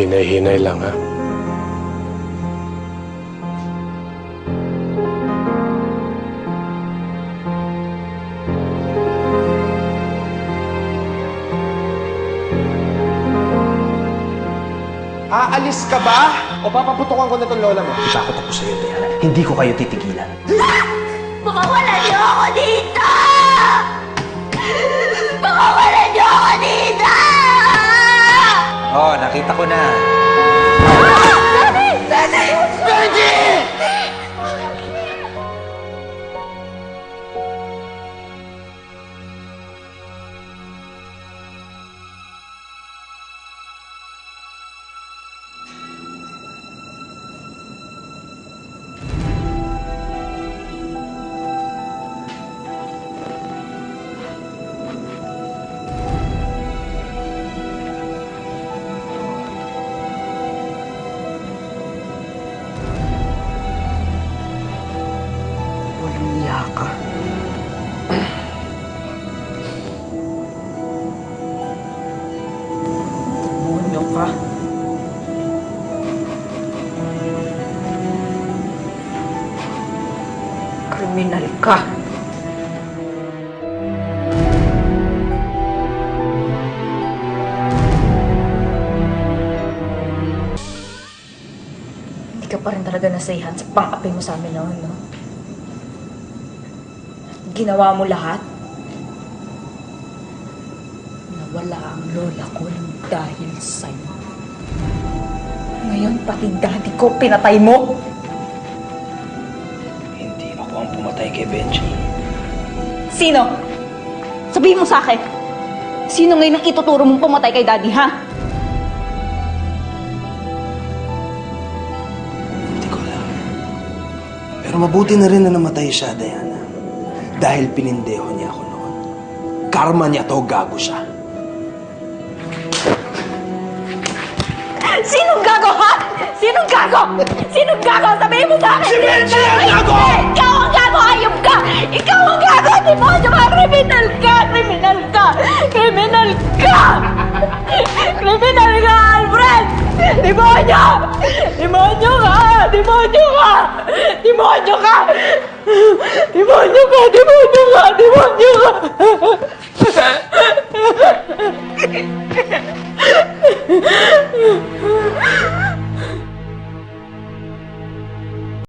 Hinay-hinay lang, ha? Aalis ka ba? O papaputukan ko na itong lola mo? Takot ako sa'yo, Diana. Hindi ko kayo titigilan. Pakawalan niyo ako dito! Pakawalan niyo ako dito! Oh, nakita ko na. Daddy! Daddy! Daddy! Walang iya ka. Demonyo ka. Kriminal ka. Hindi ka pa rin talaga nasayahan sa pang-api mo sa amin noon, no? Ginawa mo lahat? Nawala ang lola ko dahil sa'yo. Ngayon, pati daddy ko pinatay mo? Hindi ako ang pumatay kay Benji. Sino? Sabihin mo sa akin. Sino ngayon ang ituturo mong pumatay kay daddy, ha? Hindi ko alam. Pero mabuti na rin na namatay siya, Diana. Dahil pinindeho niya ako noon. Karma niya to, gago siya. Sinong gago, ha? Sinong gago? Sinong gago? Sabihin mo sa akin! Si Benji ang gago! Ikaw ang gago! Ayop ka! Ikaw ang gago! Demonyo ka! Kriminal ka! Kriminal ka! Kriminal ka! Kriminal ka, Alfred! Demonyo! Demonyo ka! Demonyo ka! Demonyo ka! Demonyo ka! Demonyo ka! Demonyo ka!